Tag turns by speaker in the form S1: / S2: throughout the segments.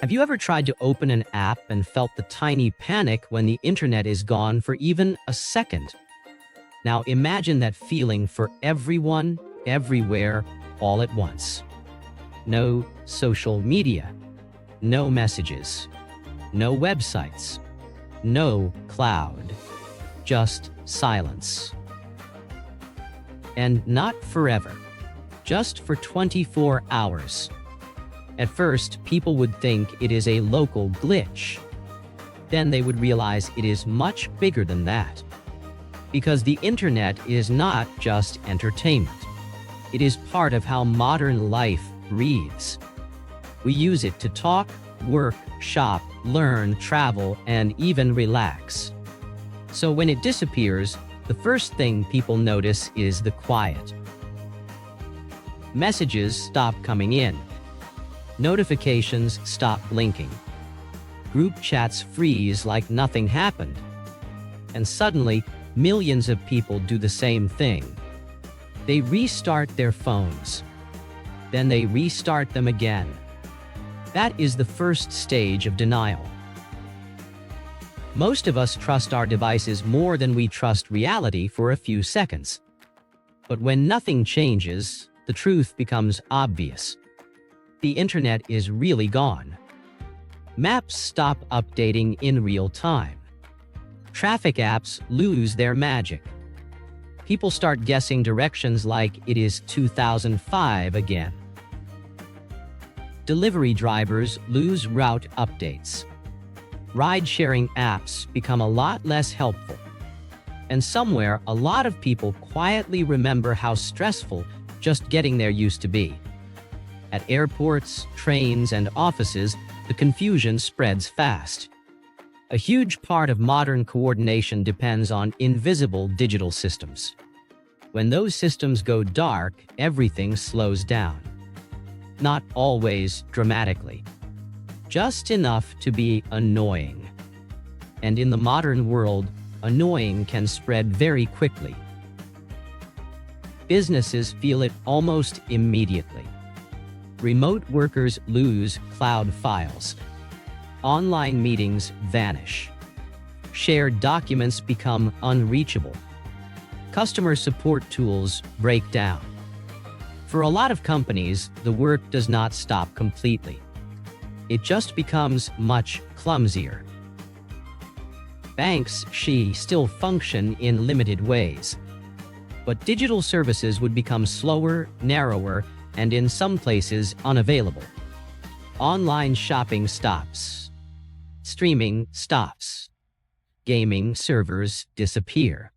S1: Have you ever tried to open an app and felt the tiny panic when the internet is gone for even a second? Now imagine that feeling for everyone, everywhere, all at once. No social media, no messages, no websites, no cloud, just silence. And not forever, just for 24 hours. At first, people would think it is a local glitch. Then they would realize it is much bigger than that. Because the internet is not just entertainment. It is part of how modern life breathes. We use it to talk, work, shop, learn, travel, and even relax. So when it disappears, the first thing people notice is the quiet. Messages stop coming in. Notifications stop blinking. Group chats freeze like nothing happened. And suddenly, millions of people do the same thing. They restart their phones. Then they restart them again. That is the first stage of denial. Most of us trust our devices more than we trust reality for a few seconds. But when nothing changes, the truth becomes obvious. The internet is really gone. Maps stop updating in real time. Traffic apps lose their magic. People start guessing directions like it is 2005 again. Delivery drivers lose route updates. Ride-sharing apps become a lot less helpful. And somewhere, a lot of people quietly remember how stressful just getting there used to be. At airports, trains, and offices, the confusion spreads fast. A huge part of modern coordination depends on invisible digital systems. When those systems go dark, everything slows down. Not always dramatically. Just enough to be annoying. And in the modern world, annoying can spread very quickly. Businesses feel it almost immediately. Remote workers lose cloud files. Online meetings vanish. Shared documents become unreachable. Customer support tools break down. For a lot of companies, the work does not stop completely. It just becomes much clumsier. Banks still function in limited ways. But digital services would become slower, narrower, and in some places unavailable. Online shopping stops. Streaming stops. Gaming servers disappear.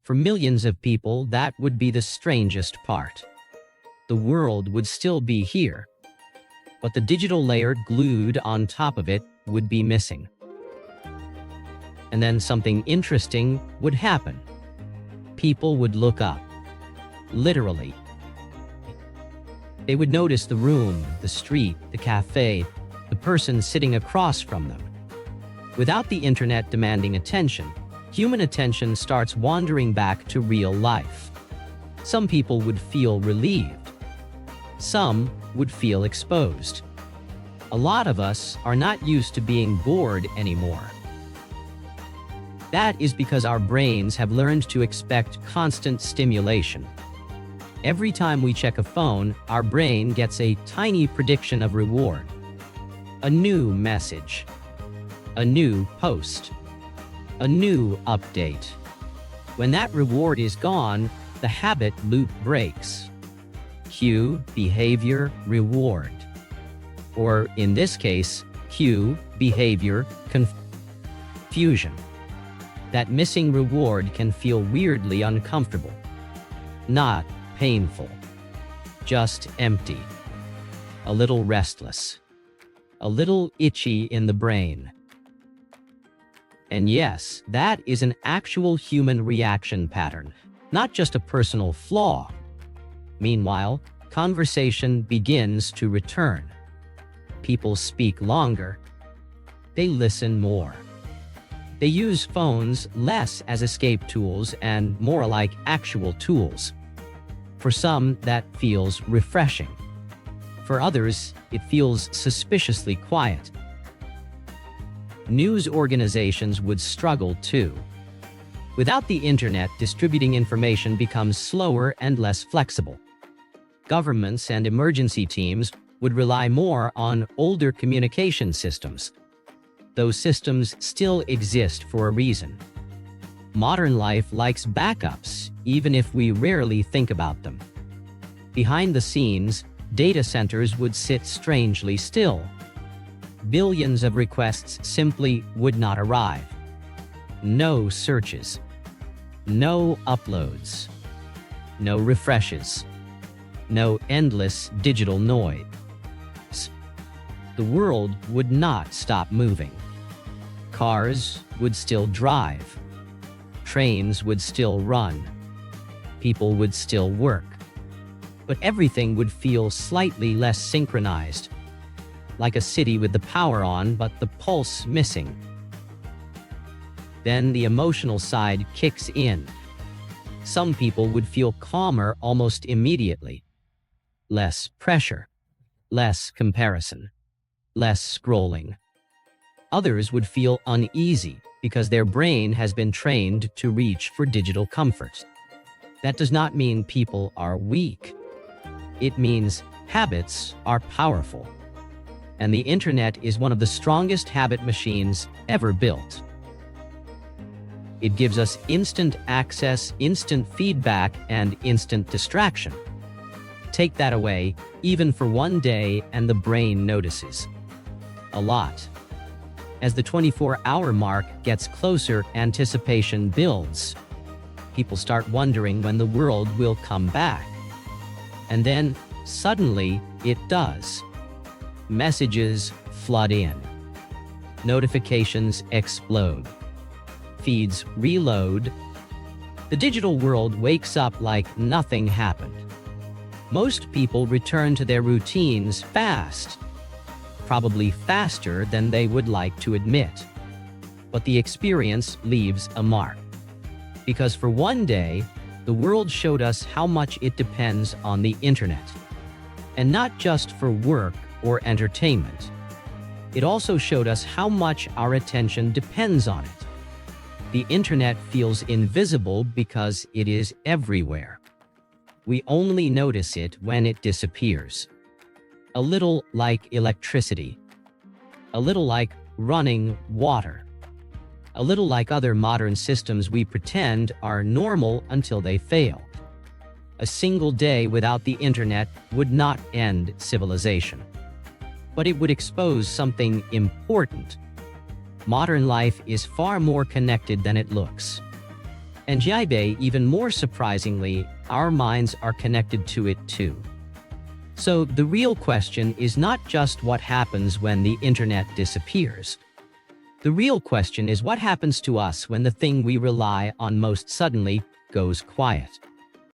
S1: For millions of people, that would be the strangest part. The world would still be here, but the digital layer glued on top of it would be missing. And then something interesting would happen. People would look up. Literally. They would notice the room, the street, the cafe, the person sitting across from them. Without the internet demanding attention, human attention starts wandering back to real life. Some people would feel relieved. Some would feel exposed. A lot of us are not used to being bored anymore. That is because our brains have learned to expect constant stimulation. Every time we check a phone, our brain gets a tiny prediction of reward. A new message. A new post. A new update. When that reward is gone, the habit loop breaks. Cue, behavior, reward. Or in this case, cue, behavior, confusion. That missing reward can feel weirdly uncomfortable. Not painful. Just empty. A little restless. A little itchy in the brain. And yes, that is an actual human reaction pattern, not just a personal flaw. Meanwhile, conversation begins to return. People speak longer. They listen more. They use phones less as escape tools and more like actual tools. For some, that feels refreshing. For others, it feels suspiciously quiet. News organizations would struggle too. Without the internet, distributing information becomes slower and less flexible. Governments and emergency teams would rely more on older communication systems. Those systems still exist for a reason. Modern life likes backups, even if we rarely think about them. Behind the scenes, data centers would sit strangely still. Billions of requests simply would not arrive. No searches. No uploads. No refreshes. No endless digital noise. The world would not stop moving. Cars would still drive. Trains would still run. People would still work. But everything would feel slightly less synchronized. Like a city with the power on but the pulse missing. Then the emotional side kicks in. Some people would feel calmer almost immediately. Less pressure. Less comparison. Less scrolling. Others would feel uneasy because their brain has been trained to reach for digital comfort. That does not mean people are weak. It means habits are powerful. And the internet is one of the strongest habit machines ever built. It gives us instant access, instant feedback, and instant distraction. Take that away, even for one day, and the brain notices. A lot. As the 24-hour mark gets closer, anticipation builds. People start wondering when the world will come back. And then, suddenly, it does. Messages flood in. Notifications explode. Feeds reload. The digital world wakes up like nothing happened. Most people return to their routines fast. Probably faster than they would like to admit. But the experience leaves a mark. Because for one day, the world showed us how much it depends on the internet. And not just for work or entertainment. It also showed us how much our attention depends on it. The internet feels invisible because it is everywhere. We only notice it when it disappears. A little like electricity. A little like running water. A little like other modern systems we pretend are normal until they fail. A single day without the internet would not end civilization. But it would expose something important. Modern life is far more connected than it looks. And Jaibe, even more surprisingly, our minds are connected to it too. So the real question is not just what happens when the internet disappears. The real question is what happens to us when the thing we rely on most suddenly goes quiet.